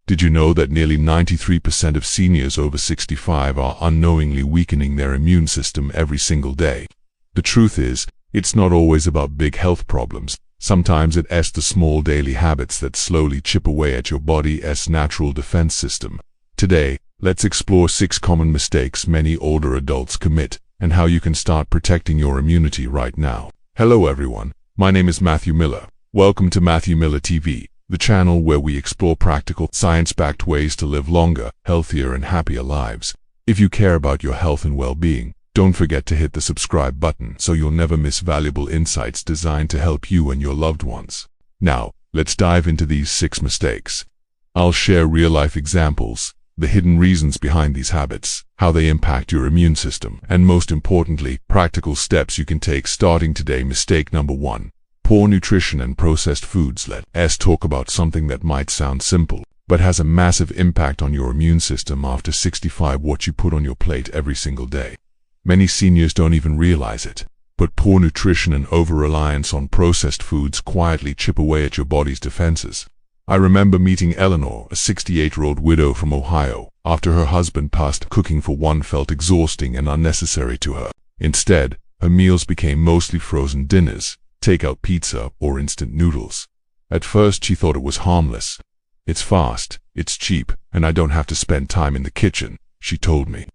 Did you know that nearly 93% of seniors over 65 are unknowingly weakening their immune system every single day? The truth is, it's not always about big health problems. Sometimes it's the small daily habits that slowly chip away at your body's natural defense system. Today, let's explore 6 common mistakes many older adults commit and how you can start protecting your immunity right now. Hello everyone, my name is Matthew Miller. Welcome to Matthew Miller TV, the channel where we explore practical, science-backed ways to live longer, healthier and happier lives. If you care about your health and well-being, don't forget to hit the subscribe button so you'll never miss valuable insights designed to help you and your loved ones. Now, let's dive into these 6 mistakes. I'll share real-life examples, the hidden reasons behind these habits, how they impact your immune system, and most importantly, practical steps you can take starting today. Mistake number 1. Poor nutrition and processed foods. Let's talk about something that might sound simple, but has a massive impact on your immune system after 65. What you put on your plate every single day. Many seniors don't even realize it, but poor nutrition and over-reliance on processed foods quietly chip away at your body's defenses. I remember meeting Eleanor, a 68-year-old widow from Ohio, after her husband passed. Cooking for one felt exhausting and unnecessary to her. Instead, her meals became mostly frozen dinners, takeout pizza, or instant noodles. At first she thought it was harmless. "It's fast, it's cheap, and I don't have to spend time in the kitchen," she told me.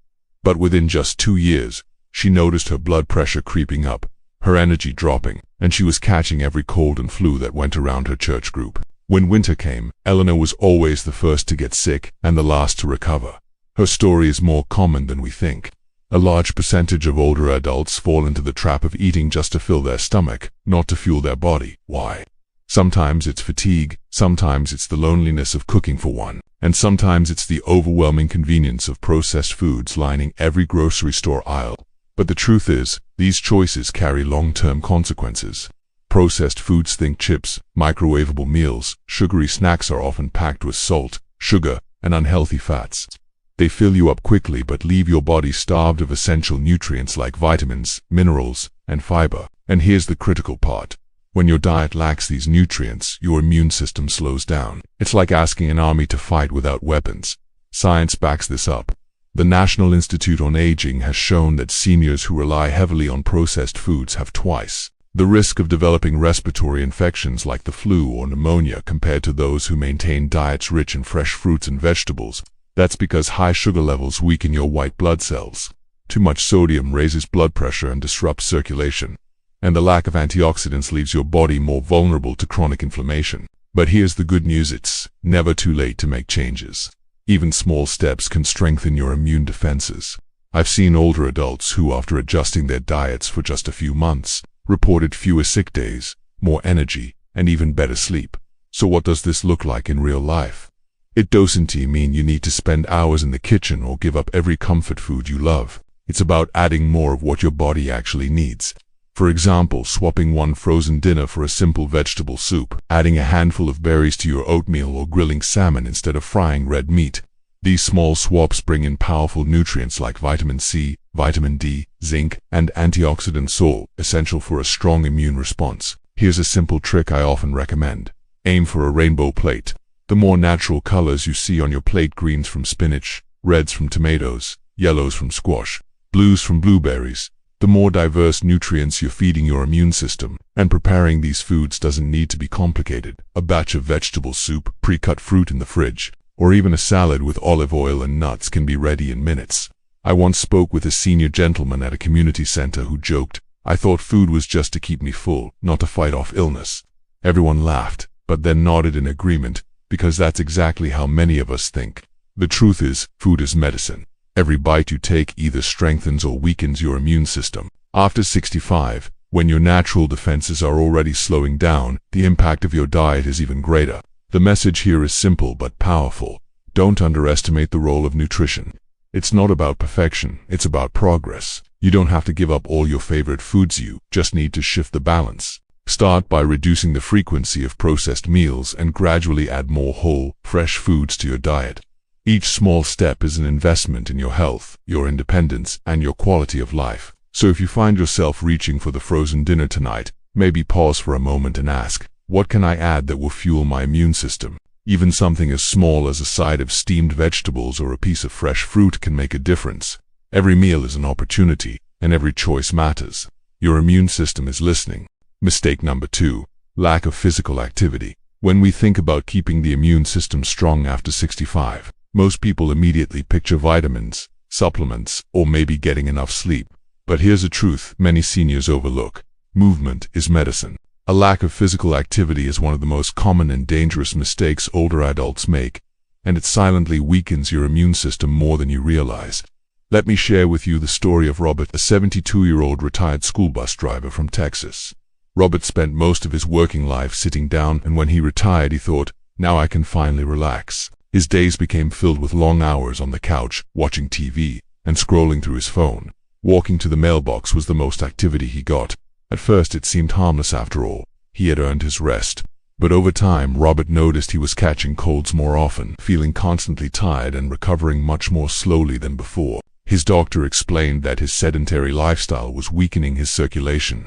But within just 2 years, she noticed her blood pressure creeping up, her energy dropping, and she was catching every cold and flu that went around her church group. When winter came, Eleanor was always the first to get sick and the last to recover. Her story is more common than we think. A large percentage of older adults fall into the trap of eating just to fill their stomach, not to fuel their body. Why? Sometimes it's fatigue, sometimes it's the loneliness of cooking for one, and sometimes it's the overwhelming convenience of processed foods lining every grocery store aisle. But the truth is, these choices carry long-term consequences. Processed foods, think chips, microwavable meals, sugary snacks, are often packed with salt, sugar, and unhealthy fats. They fill you up quickly but leave your body starved of essential nutrients like vitamins, minerals, and fiber. And here's the critical part. When your diet lacks these nutrients, your immune system slows down. It's like asking an army to fight without weapons. Science backs this up. The National Institute on Aging has shown that seniors who rely heavily on processed foods have twice the risk of developing respiratory infections like the flu or pneumonia compared to those who maintain diets rich in fresh fruits and vegetables. That's because high sugar levels weaken your white blood cells. Too much sodium raises blood pressure and disrupts circulation. And the lack of antioxidants leaves your body more vulnerable to chronic inflammation. But here's the good news: it's never too late to make changes. Even small steps can strengthen your immune defenses. I've seen older adults who, after adjusting their diets for just a few months, reported fewer sick days, more energy, and even better sleep. So what does this look like in real life? It doesn't mean you need to spend hours in the kitchen or give up every comfort food you love. It's about adding more of what your body actually needs. For example, swapping one frozen dinner for a simple vegetable soup, adding a handful of berries to your oatmeal, or grilling salmon instead of frying red meat. These small swaps bring in powerful nutrients like vitamin C, vitamin D, zinc, and antioxidants, all essential for a strong immune response. Here's a simple trick I often recommend. Aim for a rainbow plate. The more natural colors you see on your plate, greens from spinach, reds from tomatoes, yellows from squash, blues from blueberries, the more diverse nutrients you're feeding your immune system. And preparing these foods doesn't need to be complicated. A batch of vegetable soup, pre-cut fruit in the fridge, or even a salad with olive oil and nuts can be ready in minutes. I once spoke with a senior gentleman at a community center who joked, "I thought food was just to keep me full, not to fight off illness." Everyone laughed, but then nodded in agreement, because that's exactly how many of us think. The truth is, food is medicine. Every bite you take either strengthens or weakens your immune system. After 65, when your natural defenses are already slowing down, the impact of your diet is even greater. The message here is simple but powerful. Don't underestimate the role of nutrition. It's not about perfection, it's about progress. You don't have to give up all your favorite foods, you just need to shift the balance. Start by reducing the frequency of processed meals and gradually add more whole, fresh foods to your diet. Each small step is an investment in your health, your independence, and your quality of life. So if you find yourself reaching for the frozen dinner tonight, maybe pause for a moment and ask, what can I add that will fuel my immune system? Even something as small as a side of steamed vegetables or a piece of fresh fruit can make a difference. Every meal is an opportunity, and every choice matters. Your immune system is listening. Mistake number 2. Lack of physical activity. When we think about keeping the immune system strong after 65, most people immediately picture vitamins, supplements, or maybe getting enough sleep. But here's a truth many seniors overlook. Movement is medicine. A lack of physical activity is one of the most common and dangerous mistakes older adults make, and it silently weakens your immune system more than you realize. Let me share with you the story of Robert, a 72-year-old retired school bus driver from Texas. Robert spent most of his working life sitting down, and when he retired he thought, now I can finally relax. His days became filled with long hours on the couch, watching TV, and scrolling through his phone. Walking to the mailbox was the most activity he got. At first it seemed harmless after all. He had earned his rest. But over time, Robert noticed he was catching colds more often, feeling constantly tired and recovering much more slowly than before. His doctor explained that his sedentary lifestyle was weakening his circulation,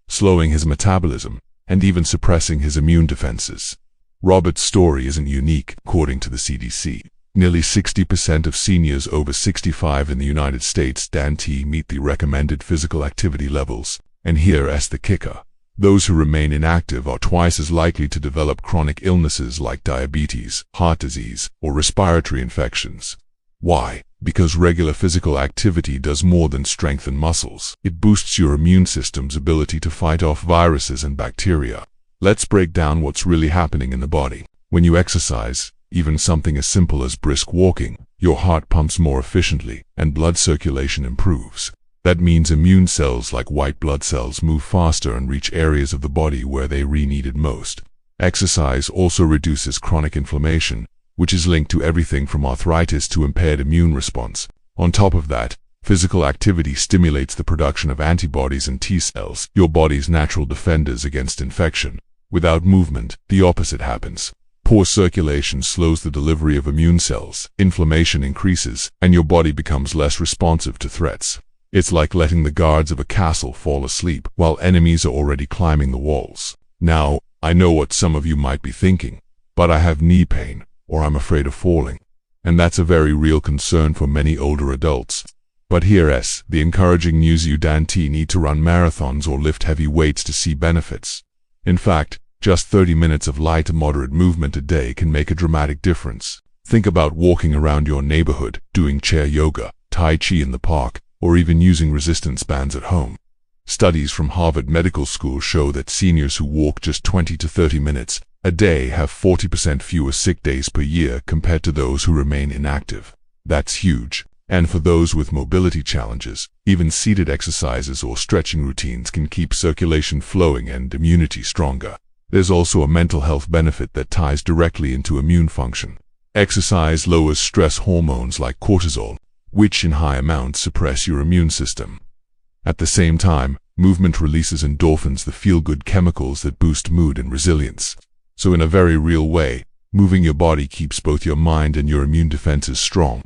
slowing his metabolism, and even suppressing his immune defenses. Robert's story isn't unique, according to the CDC. Nearly 60% of seniors over 65 in the United States don't meet the recommended physical activity levels. And here's the kicker. Those who remain inactive are twice as likely to develop chronic illnesses like diabetes, heart disease, or respiratory infections. Why? Because regular physical activity does more than strengthen muscles. It boosts your immune system's ability to fight off viruses and bacteria. Let's break down what's really happening in the body. When you exercise, even something as simple as brisk walking, your heart pumps more efficiently and blood circulation improves. That means immune cells like white blood cells move faster and reach areas of the body where they are needed most. Exercise also reduces chronic inflammation, which is linked to everything from arthritis to impaired immune response. On top of that, physical activity stimulates the production of antibodies and T cells, your body's natural defenders against infection. Without movement, the opposite happens. Poor circulation slows the delivery of immune cells, inflammation increases, and your body becomes less responsive to threats. It's like letting the guards of a castle fall asleep while enemies are already climbing the walls. Now, I know what some of you might be thinking, but I have knee pain, or I'm afraid of falling. And that's a very real concern for many older adults. But here's the encouraging news: you don't need to run marathons or lift heavy weights to see benefits. In fact, just 30 minutes of light to moderate movement a day can make a dramatic difference. Think about walking around your neighborhood, doing chair yoga, tai chi in the park, or even using resistance bands at home. Studies from Harvard Medical School show that seniors who walk just 20 to 30 minutes a day have 40% fewer sick days per year compared to those who remain inactive. That's huge. And for those with mobility challenges, even seated exercises or stretching routines can keep circulation flowing and immunity stronger. There's also a mental health benefit that ties directly into immune function. Exercise lowers stress hormones like cortisol, which in high amounts suppress your immune system. At the same time, movement releases endorphins, the feel-good chemicals that boost mood and resilience. So in a very real way, moving your body keeps both your mind and your immune defenses strong.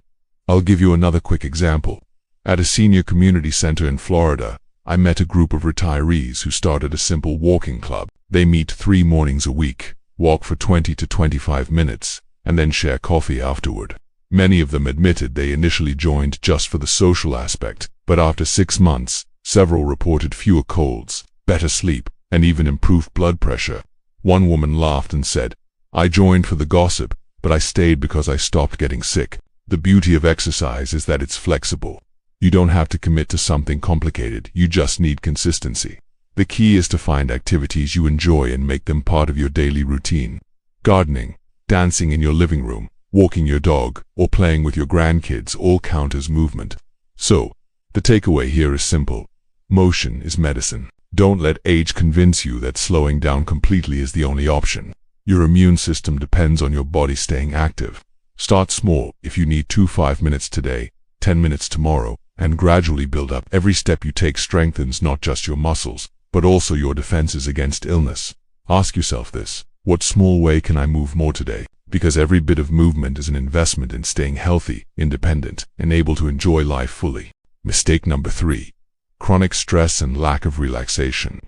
I'll give you another quick example. At a senior community center in Florida, I met a group of retirees who started a simple walking club. They meet 3 mornings a week, walk for 20 to 25 minutes, and then share coffee afterward. Many of them admitted they initially joined just for the social aspect, but after 6 months, several reported fewer colds, better sleep, and even improved blood pressure. One woman laughed and said, "I joined for the gossip, but I stayed because I stopped getting sick." The beauty of exercise is that it's flexible. You don't have to commit to something complicated, you just need consistency. The key is to find activities you enjoy and make them part of your daily routine. Gardening, dancing in your living room, walking your dog, or playing with your grandkids all count as movement. So, the takeaway here is simple. Motion is medicine. Don't let age convince you that slowing down completely is the only option. Your immune system depends on your body staying active. Start small. If you need 5 minutes today, 10 minutes tomorrow, and gradually build up. Every step you take strengthens not just your muscles, but also your defenses against illness. Ask yourself this: what small way can I move more today? Because every bit of movement is an investment in staying healthy, independent, and able to enjoy life fully. Mistake number 3. Chronic stress and lack of relaxation.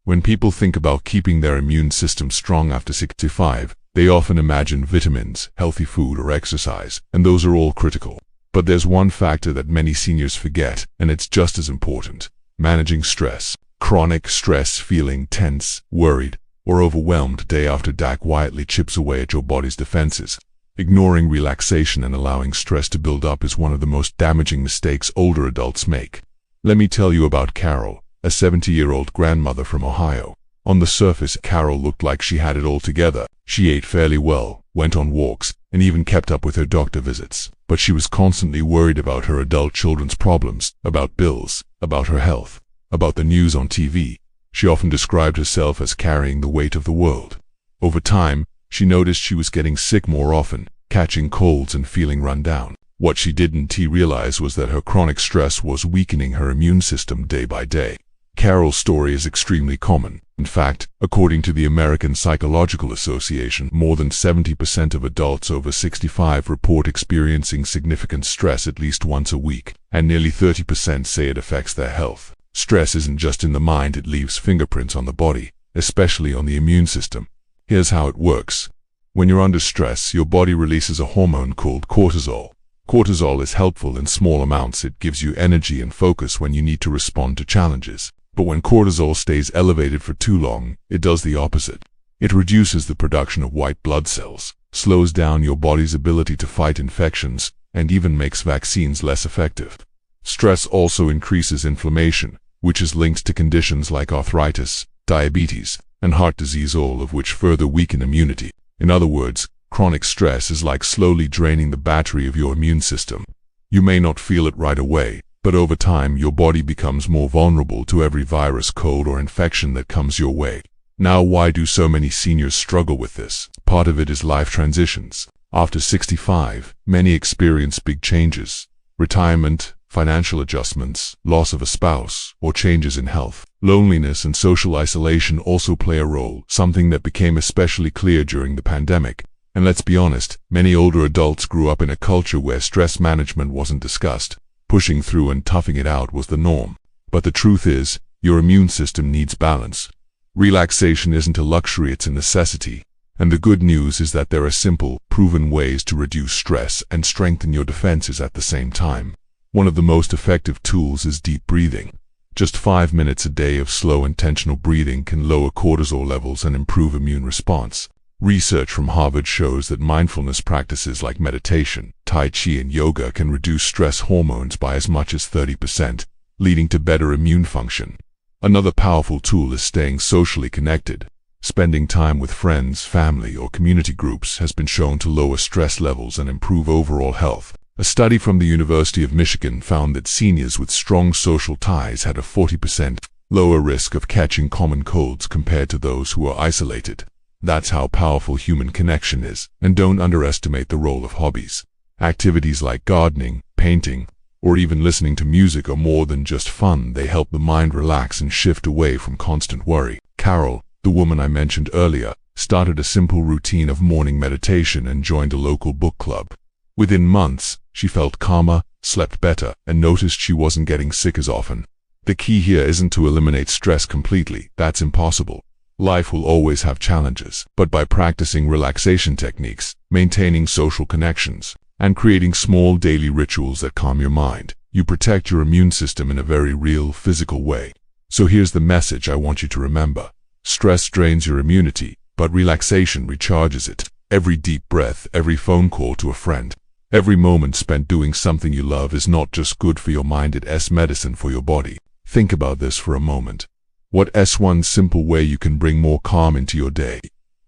When people think about keeping their immune system strong after 65, They often imagine vitamins, healthy food, or exercise, and those are all critical. But there's one factor that many seniors forget, and it's just as important: managing stress. Chronic stress, feeling tense, worried, or overwhelmed day after day quietly chips away at your body's defenses. Ignoring relaxation and allowing stress to build up is one of the most damaging mistakes older adults make. Let me tell you about Carol, a 70-year-old grandmother from Ohio. On the surface, Carol looked like she had it all together. She ate fairly well, went on walks, and even kept up with her doctor visits. But she was constantly worried about her adult children's problems, about bills, about her health, about the news on TV. She often described herself as carrying the weight of the world. Over time, she noticed she was getting sick more often, catching colds and feeling run down. What she didn't realize was that her chronic stress was weakening her immune system day by day. Carol's story is extremely common. In fact, according to the American Psychological Association, more than 70% of adults over 65 report experiencing significant stress at least once a week, and nearly 30% say it affects their health. Stress isn't just in the mind, it leaves fingerprints on the body, especially on the immune system. Here's how it works. When you're under stress, your body releases a hormone called cortisol. Cortisol is helpful in small amounts. It gives you energy and focus when you need to respond to challenges. But when cortisol stays elevated for too long, it does the opposite. It reduces the production of white blood cells, slows down your body's ability to fight infections, and even makes vaccines less effective. Stress also increases inflammation, which is linked to conditions like arthritis, diabetes, and heart disease, all of which further weaken immunity. In other words, chronic stress is like slowly draining the battery of your immune system. You may not feel it right away, but over time your body becomes more vulnerable to every virus, cold, or infection that comes your way. Now, why do so many seniors struggle with this? Part of it is life transitions. After 65, many experience big changes: retirement, financial adjustments, loss of a spouse, or changes in health. Loneliness and social isolation also play a role, something that became especially clear during the pandemic. And let's be honest, many older adults grew up in a culture where stress management wasn't discussed. Pushing through and toughing it out was the norm. But the truth is, your immune system needs balance. Relaxation isn't a luxury, it's a necessity. And the good news is that there are simple, proven ways to reduce stress and strengthen your defenses at the same time. One of the most effective tools is deep breathing. Just 5 minutes a day of slow, intentional breathing can lower cortisol levels and improve immune response. Research from Harvard shows that mindfulness practices like meditation, Tai Chi, and yoga can reduce stress hormones by as much as 30%, leading to better immune function. Another powerful tool is staying socially connected. Spending time with friends, family, or community groups has been shown to lower stress levels and improve overall health. A study from the University of Michigan found that seniors with strong social ties had a 40% lower risk of catching common colds compared to those who are isolated. That's how powerful human connection is. And don't underestimate the role of hobbies. Activities like gardening, painting, or even listening to music are more than just fun. They help the mind relax and shift away from constant worry. Carol, the woman I mentioned earlier, started a simple routine of morning meditation and joined a local book club. Within months, she felt calmer, slept better, and noticed she wasn't getting sick as often. The key here isn't to eliminate stress completely. That's impossible. Life will always have challenges, but by practicing relaxation techniques, maintaining social connections, and creating small daily rituals that calm your mind, you protect your immune system in a very real, physical way. So here's the message I want you to remember. Stress drains your immunity, but relaxation recharges it. Every deep breath, every phone call to a friend, every moment spent doing something you love is not just good for your mind, it's medicine for your body. Think about this for a moment. What's one simple way you can bring more calm into your day?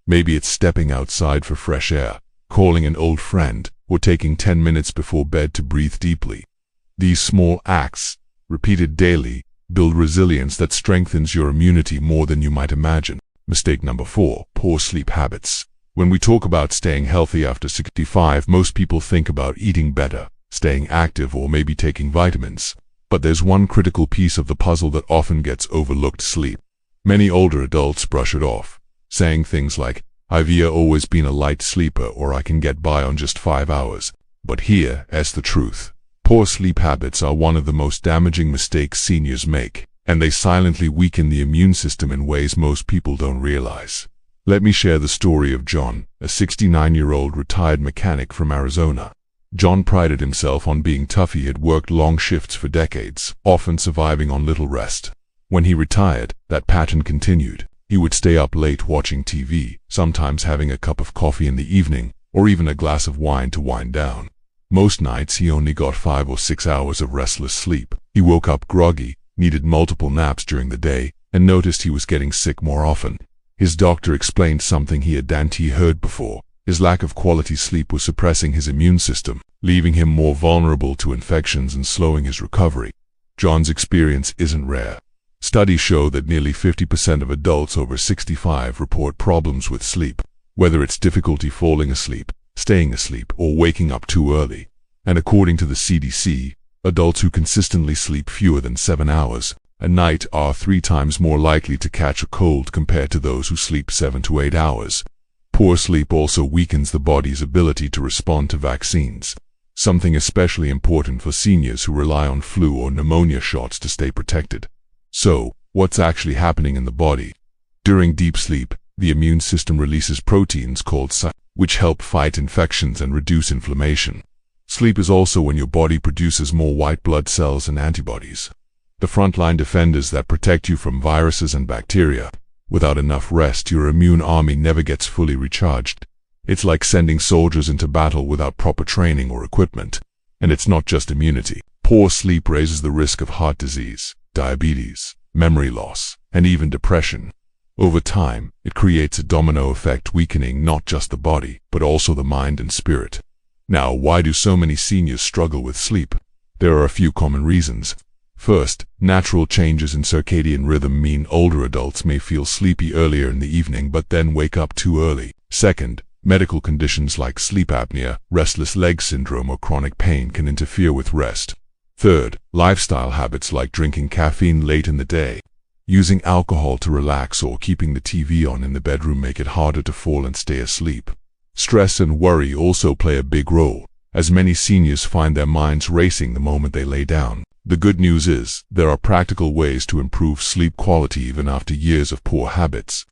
Maybe it's stepping outside for fresh air, calling an old friend, or taking 10 minutes before bed to breathe deeply. These small acts, repeated daily, build resilience that strengthens your immunity more than you might imagine. Mistake number 4, poor sleep habits. When we talk about staying healthy after 65, most people think about eating better, staying active, or maybe taking vitamins. But there's one critical piece of the puzzle that often gets overlooked: sleep. Many older adults brush it off, saying things like, "I've always been a light sleeper," or "I can get by on just 5 hours." But here's the truth. Poor sleep habits are one of the most damaging mistakes seniors make, and they silently weaken the immune system in ways most people don't realize. Let me share the story of John, a 69-year-old retired mechanic from Arizona. John prided himself on being tough. He had worked long shifts for decades, often surviving on little rest. When he retired, that pattern continued. He would stay up late watching TV, sometimes having a cup of coffee in the evening, or even a glass of wine to wind down. Most nights he only got 5 or 6 hours of restless sleep. He woke up groggy, needed multiple naps during the day, and noticed he was getting sick more often. His doctor explained something he hadn't heard before. His lack of quality sleep was suppressing his immune system, leaving him more vulnerable to infections and slowing his recovery. John's experience isn't rare. Studies show that nearly 50% of adults over 65 report problems with sleep, whether it's difficulty falling asleep, staying asleep, or waking up too early. And according to the CDC, adults who consistently sleep fewer than 7 hours a night are 3 times more likely to catch a cold compared to those who sleep 7 to 8 hours. Poor sleep also weakens the body's ability to respond to vaccines, something especially important for seniors who rely on flu or pneumonia shots to stay protected. So, what's actually happening in the body? During deep sleep, the immune system releases proteins called cytokines, which help fight infections and reduce inflammation. Sleep is also when your body produces more white blood cells and antibodies, the frontline defenders that protect you from viruses and bacteria. Without enough rest, your immune army never gets fully recharged. It's like sending soldiers into battle without proper training or equipment. And it's not just immunity. Poor sleep raises the risk of heart disease, diabetes, memory loss, and even depression. Over time, it creates a domino effect, weakening not just the body, but also the mind and spirit. Now, why do so many seniors struggle with sleep? There are a few common reasons. First, natural changes in circadian rhythm mean older adults may feel sleepy earlier in the evening but then wake up too early. Second, medical conditions like sleep apnea, restless leg syndrome, or chronic pain can interfere with rest. Third, lifestyle habits like drinking caffeine late in the day, using alcohol to relax, or keeping the TV on in the bedroom make it harder to fall and stay asleep. Stress and worry also play a big role, as many seniors find their minds racing the moment they lay down. The good news is, there are practical ways to improve sleep quality even after years of poor habits.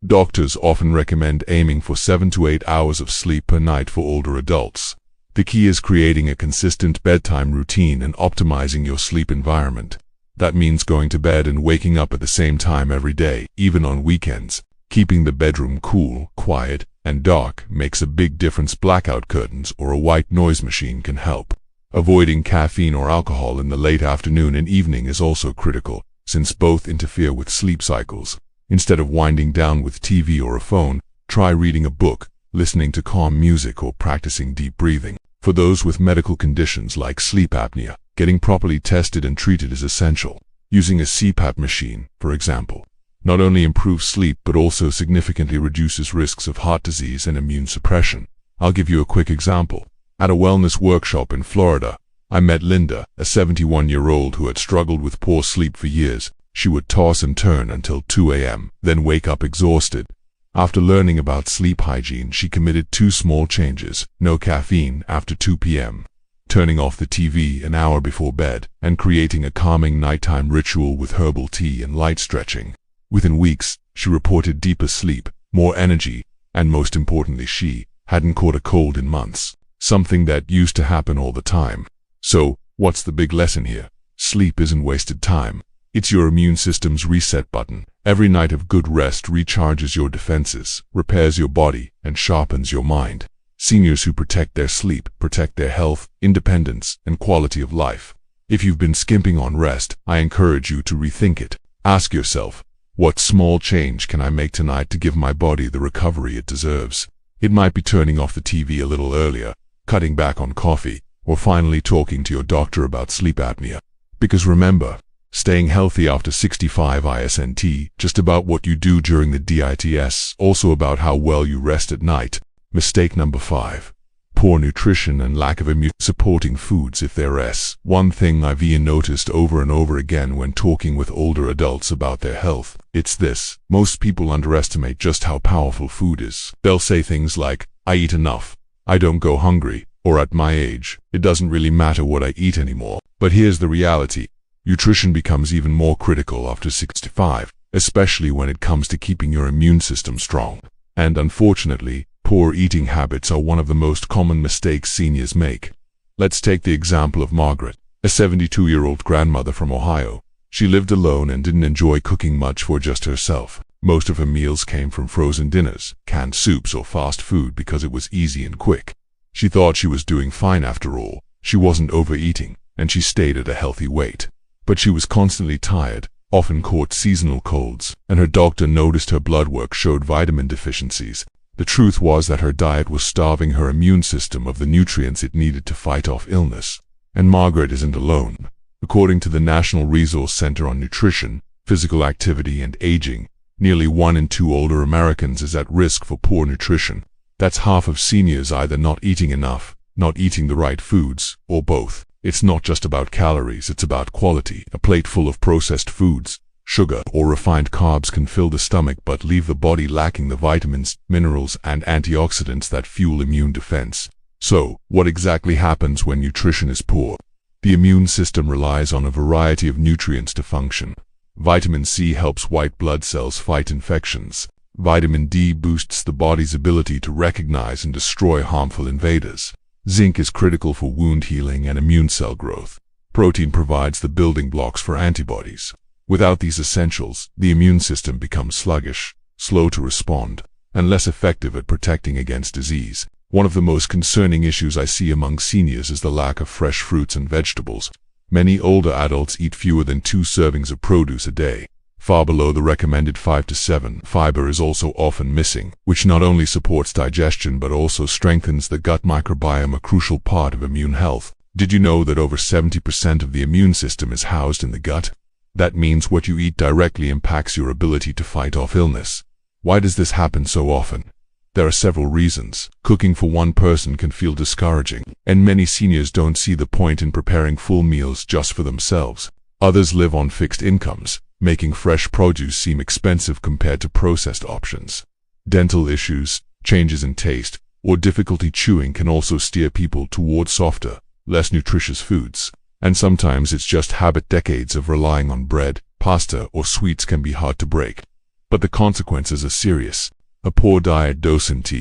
Doctors often recommend aiming for 7 to 8 hours of sleep per night for older adults. The key is creating a consistent bedtime routine and optimizing your sleep environment. That means going to bed and waking up at the same time every day, even on weekends. Keeping the bedroom cool, quiet, and dark makes a big difference. Blackout curtains or a white noise machine can help. Avoiding caffeine or alcohol in the late afternoon and evening is also critical, since both interfere with sleep cycles. Instead of winding down with TV or a phone, try reading a book, listening to calm music, or practicing deep breathing. For those with medical conditions like sleep apnea, getting properly tested and treated is essential. Using a CPAP machine, for example, not only improves sleep but also significantly reduces risks of heart disease and immune suppression. I'll give you a quick example. At a wellness workshop in Florida, I met Linda, a 71-year-old who had struggled with poor sleep for years. She would toss and turn until 2 a.m., then wake up exhausted. After learning about sleep hygiene, she committed 2 small changes: no caffeine after 2 p.m., turning off the TV an hour before bed, and creating a calming nighttime ritual with herbal tea and light stretching. Within weeks, she reported deeper sleep, more energy, and most importantly, she hadn't caught a cold in months. Something that used to happen all the time. So, what's the big lesson here? Sleep isn't wasted time. It's your immune system's reset button. Every night of good rest recharges your defenses, repairs your body, and sharpens your mind. Seniors who protect their sleep protect their health, independence, and quality of life. If you've been skimping on rest, I encourage you to rethink it. Ask yourself, what small change can I make tonight to give my body the recovery it deserves? It might be turning off the TV a little earlier, cutting back on coffee, or finally talking to your doctor about sleep apnea. Because remember, staying healthy after 65 isn't just about what you do during the DITS, also about how well you rest at night. Mistake number 5. Poor nutrition and lack of immune-supporting foods. If there's one thing I've noticed over and over again when talking with older adults about their health, it's this: most people underestimate just how powerful food is. They'll say things like, "I eat enough, I don't go hungry," or "at my age, it doesn't really matter what I eat anymore." But here's the reality. Nutrition becomes even more critical after 65, especially when it comes to keeping your immune system strong. And unfortunately, poor eating habits are one of the most common mistakes seniors make. Let's take the example of Margaret, a 72-year-old grandmother from Ohio. She lived alone and didn't enjoy cooking much for just herself. Most of her meals came from frozen dinners, canned soups, or fast food because it was easy and quick. She thought she was doing fine after all. She wasn't overeating, and she stayed at a healthy weight. But she was constantly tired, often caught seasonal colds, and her doctor noticed her blood work showed vitamin deficiencies. The truth was that her diet was starving her immune system of the nutrients it needed to fight off illness. And Margaret isn't alone. According to the National Resource Center on Nutrition, Physical Activity and Aging, nearly 1 in 2 older Americans is at risk for poor nutrition. That's half of seniors either not eating enough, not eating the right foods, or both. It's not just about calories, it's about quality. A plate full of processed foods, sugar, or refined carbs can fill the stomach but leave the body lacking the vitamins, minerals, and antioxidants that fuel immune defense. So, what exactly happens when nutrition is poor? The immune system relies on a variety of nutrients to function. Vitamin C helps white blood cells fight infections. Vitamin D boosts the body's ability to recognize and destroy harmful invaders. Zinc is critical for wound healing and immune cell growth. Protein provides the building blocks for antibodies. Without these essentials, the immune system becomes sluggish, slow to respond, and less effective at protecting against disease. One of the most concerning issues I see among seniors is the lack of fresh fruits and vegetables. Many older adults eat fewer than 2 servings of produce a day, far below the recommended 5 to 7. Fiber is also often missing, which not only supports digestion but also strengthens the gut microbiome, a crucial part of immune health. Did you know that over 70% of the immune system is housed in the gut? That means what you eat directly impacts your ability to fight off illness. Why does this happen so often? There are several reasons. Cooking for one person can feel discouraging, and many seniors don't see the point in preparing full meals just for themselves. Others live on fixed incomes, making fresh produce seem expensive compared to processed options. Dental issues, changes in taste, or difficulty chewing can also steer people toward softer, less nutritious foods. And sometimes it's just habit. Decades of relying on bread, pasta, or sweets can be hard to break. But the consequences are serious. A poor diet doesn't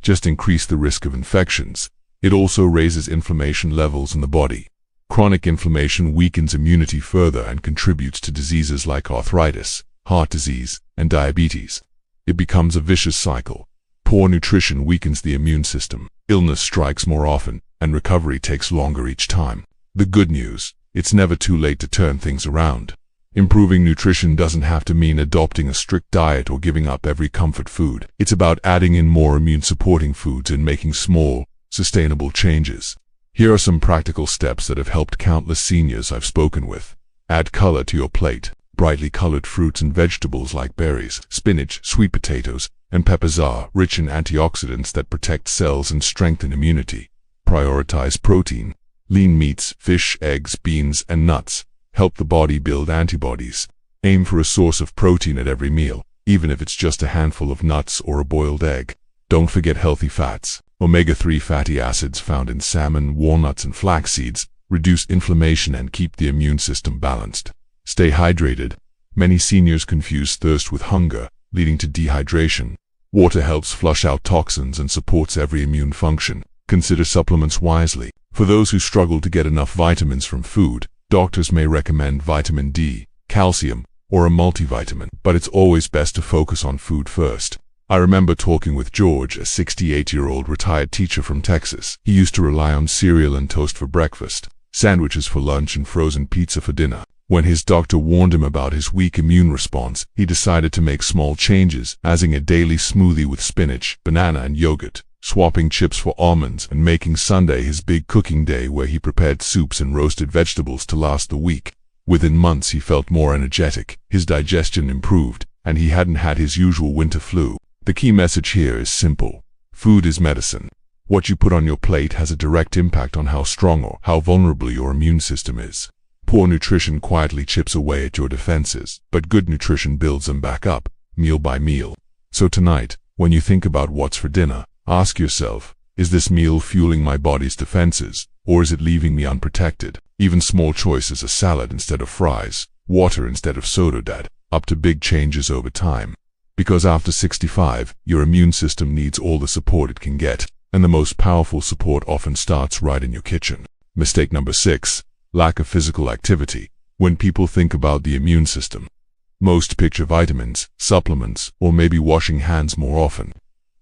just increase the risk of infections. It also raises inflammation levels in the body. Chronic inflammation weakens immunity further and contributes to diseases like arthritis, heart disease, and diabetes. It becomes a vicious cycle. Poor nutrition weakens the immune system. Illness strikes more often, and recovery takes longer each time. The good news: it's never too late to turn things around. Improving nutrition doesn't have to mean adopting a strict diet or giving up every comfort food. It's about adding in more immune-supporting foods and making small, sustainable changes. Here are some practical steps that have helped countless seniors I've spoken with. Add color to your plate. Brightly colored fruits and vegetables like berries, spinach, sweet potatoes, and peppers are rich in antioxidants that protect cells and strengthen immunity. Prioritize protein. Lean meats, fish, eggs, beans, and nuts help the body build antibodies. Aim for a source of protein at every meal, even if it's just a handful of nuts or a boiled egg. Don't forget healthy fats. Omega-3 fatty acids found in salmon, walnuts, and flax seeds reduce inflammation and keep the immune system balanced. Stay hydrated. Many seniors confuse thirst with hunger, leading to dehydration. Water helps flush out toxins and supports every immune function. Consider supplements wisely. For those who struggle to get enough vitamins from food, doctors may recommend vitamin D, calcium, or a multivitamin, but it's always best to focus on food first. I remember talking with George, a 68-year-old retired teacher from Texas. He used to rely on cereal and toast for breakfast, sandwiches for lunch, and frozen pizza for dinner. When his doctor warned him about his weak immune response, he decided to make small changes, adding a daily smoothie with spinach, banana, and yogurt, swapping chips for almonds, and making Sunday his big cooking day where he prepared soups and roasted vegetables to last the week. Within months he felt more energetic, his digestion improved, and he hadn't had his usual winter flu. The key message here is simple. Food is medicine. What you put on your plate has a direct impact on how strong or how vulnerable your immune system is. Poor nutrition quietly chips away at your defenses, but good nutrition builds them back up, meal by meal. So tonight, when you think about what's for dinner, ask yourself, is this meal fueling my body's defenses, or is it leaving me unprotected? Even small choices, a salad instead of fries, water instead of soda, add up to big changes over time. Because after 65, your immune system needs all the support it can get, and the most powerful support often starts right in your kitchen. Mistake number 6. Lack of physical activity. When people think about the immune system, most picture vitamins, supplements, or maybe washing hands more often.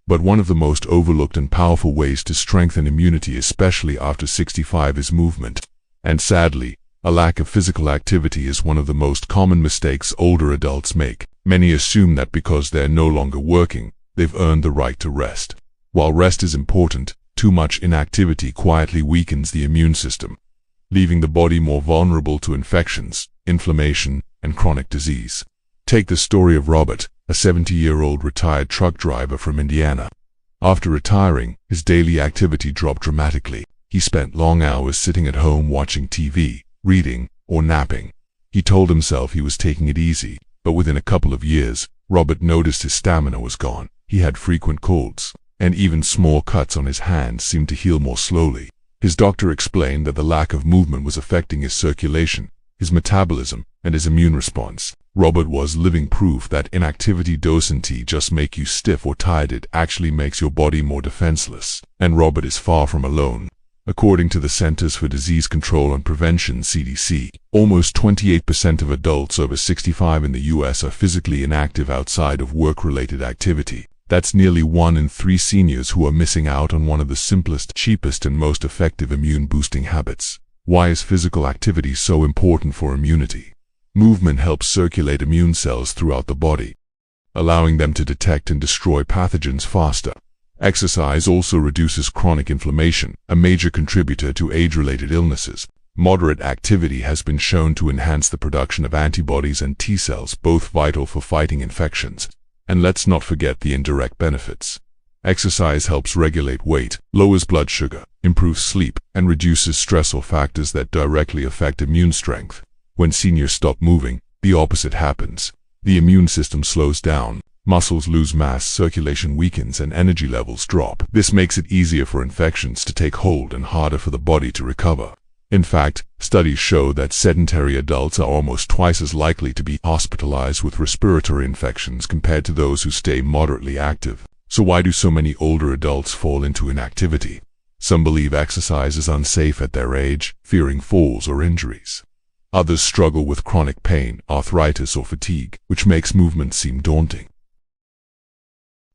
But one of the most overlooked and powerful ways to strengthen immunity, especially after 65, is movement. And sadly, a lack of physical activity is one of the most common mistakes older adults make. Many assume that because they're no longer working, they've earned the right to rest. While rest is important, too much inactivity quietly weakens the immune system, leaving the body more vulnerable to infections, inflammation, and chronic disease. Take the story of Robert, a 70-year-old retired truck driver from Indiana. After retiring, his daily activity dropped dramatically. He spent long hours sitting at home watching TV, reading, or napping. He told himself he was taking it easy, but within a couple of years, Robert noticed his stamina was gone. He had frequent colds, and even small cuts on his hands seemed to heal more slowly. His doctor explained that the lack of movement was affecting his circulation, his metabolism, and his immune response. Robert was living proof that inactivity doesn't just make you stiff or tired, it actually makes your body more defenseless. And Robert is far from alone. According to the Centers for Disease Control and Prevention (CDC), almost 28% of adults over 65 in the US are physically inactive outside of work-related activity. That's nearly 1 in 3 seniors who are missing out on one of the simplest, cheapest, and most effective immune-boosting habits. Why is physical activity so important for immunity? Movement helps circulate immune cells throughout the body, allowing them to detect and destroy pathogens faster. Exercise also reduces chronic inflammation, a major contributor to age-related illnesses. Moderate activity has been shown to enhance the production of antibodies and T cells, both vital for fighting infections. And let's not forget the indirect benefits. Exercise helps regulate weight, lowers blood sugar, improves sleep, and reduces stressor factors that directly affect immune strength. When seniors stop moving, the opposite happens. The immune system slows down. Muscles lose mass, circulation weakens, and energy levels drop. This makes it easier for infections to take hold and harder for the body to recover. In fact, studies show that sedentary adults are almost twice as likely to be hospitalized with respiratory infections compared to those who stay moderately active. So why do so many older adults fall into inactivity? Some believe exercise is unsafe at their age, fearing falls or injuries. Others struggle with chronic pain, arthritis, or fatigue, which makes movement seem daunting.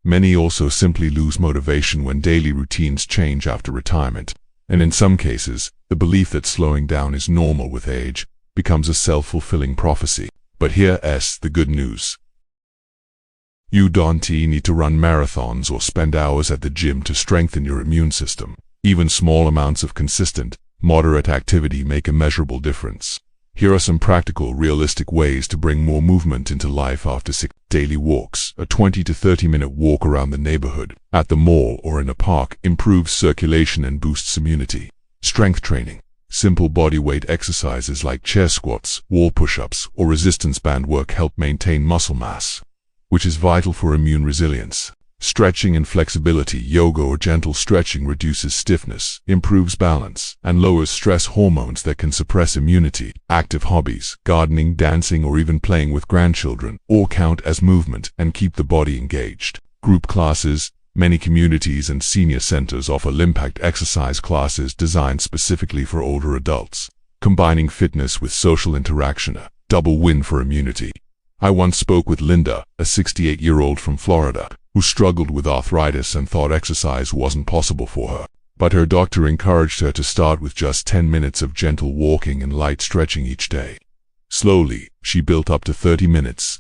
Many also simply lose motivation when daily routines change after retirement, and in some cases, the belief that slowing down is normal with age becomes a self-fulfilling prophecy. But here's the good news. You don't need to run marathons or spend hours at the gym to strengthen your immune system. Even small amounts of consistent, moderate activity make a measurable difference. Here are some practical, realistic ways to bring more movement into life after 6 daily walks. A 20 to 30-minute walk around the neighborhood, at the mall, or in a park improves circulation and boosts immunity. Strength training. Simple body weight exercises like chair squats, wall push-ups, or resistance band work help maintain muscle mass, which is vital for immune resilience. Stretching and flexibility. Yoga or gentle stretching reduces stiffness, improves balance, and lowers stress hormones that can suppress immunity. Active hobbies, gardening, dancing, or even playing with grandchildren all count as movement and keep the body engaged. Group classes. Many communities and senior centers offer impact exercise classes designed specifically for older adults. Combining fitness with social interaction, a double win for immunity. I once spoke with Linda, a 68-year-old from Florida, who struggled with arthritis and thought exercise wasn't possible for her. But her doctor encouraged her to start with just 10 minutes of gentle walking and light stretching each day. Slowly, she built up to 30 minutes.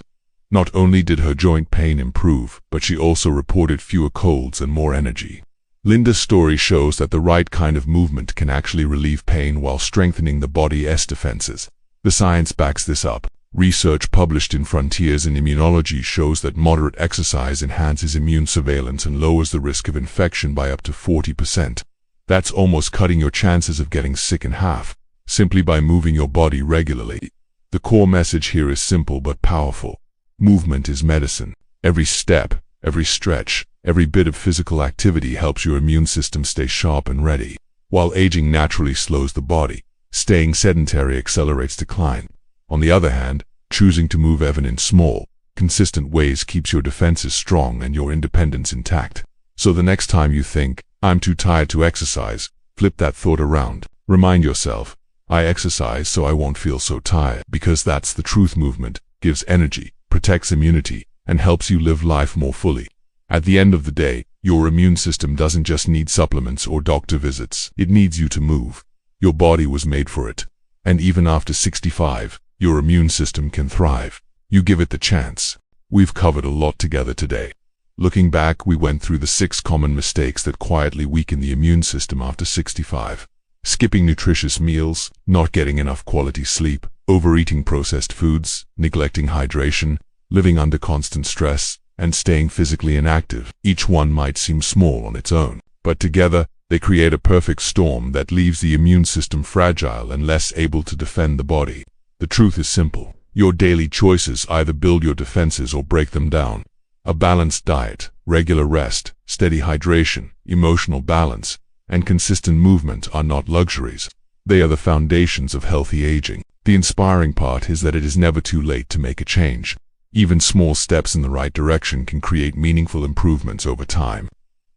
Not only did her joint pain improve, but she also reported fewer colds and more energy. Linda's story shows that the right kind of movement can actually relieve pain while strengthening the body's defenses. The science backs this up. Research published in Frontiers in Immunology shows that moderate exercise enhances immune surveillance and lowers the risk of infection by up to 40%. That's almost cutting your chances of getting sick in half, simply by moving your body regularly. The core message here is simple but powerful. Movement is medicine. Every step, every stretch, every bit of physical activity helps your immune system stay sharp and ready. While aging naturally slows the body, staying sedentary accelerates decline. On the other hand, choosing to move even in small, consistent ways keeps your defenses strong and your independence intact. So the next time you think, I'm too tired to exercise, flip that thought around. Remind yourself, I exercise so I won't feel so tired, because that's the truth. Movement gives energy, protects immunity, and helps you live life more fully. At the end of the day, your immune system doesn't just need supplements or doctor visits. It needs you to move. Your body was made for it. And even after 65, your immune system can thrive. You give it the chance. We've covered a lot together today. Looking back, we went through the 6 common mistakes that quietly weaken the immune system after 65. Skipping nutritious meals, not getting enough quality sleep, overeating processed foods, neglecting hydration, living under constant stress, and staying physically inactive. Each one might seem small on its own, but together they create a perfect storm that leaves the immune system fragile and less able to defend the body. The truth is simple. Your daily choices either build your defenses or break them down. A balanced diet, regular rest, steady hydration, emotional balance, and consistent movement are not luxuries. They are the foundations of healthy aging. The inspiring part is that it is never too late to make a change. Even small steps in the right direction can create meaningful improvements over time.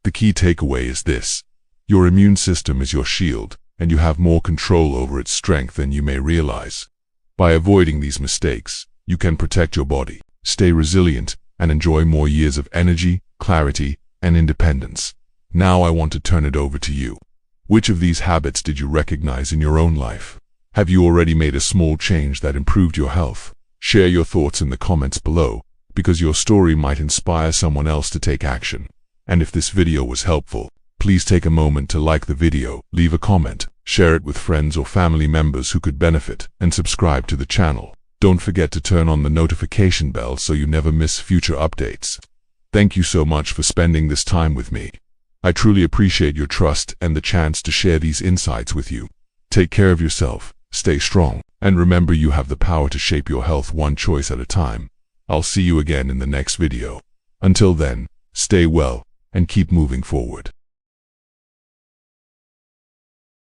The key takeaway is this: your immune system is your shield, and you have more control over its strength than you may realize. By avoiding these mistakes, you can protect your body, stay resilient, and enjoy more years of energy, clarity, and independence. Now I want to turn it over to you. Which of these habits did you recognize in your own life? Have you already made a small change that improved your health? Share your thoughts in the comments below, because your story might inspire someone else to take action. And if this video was helpful, please take a moment to like the video, leave a comment, share it with friends or family members who could benefit, and subscribe to the channel. Don't forget to turn on the notification bell so you never miss future updates. Thank you so much for spending this time with me. I truly appreciate your trust and the chance to share these insights with you. Take care of yourself, stay strong, and remember, you have the power to shape your health one choice at a time. I'll see you again in the next video. Until then, stay well and keep moving forward.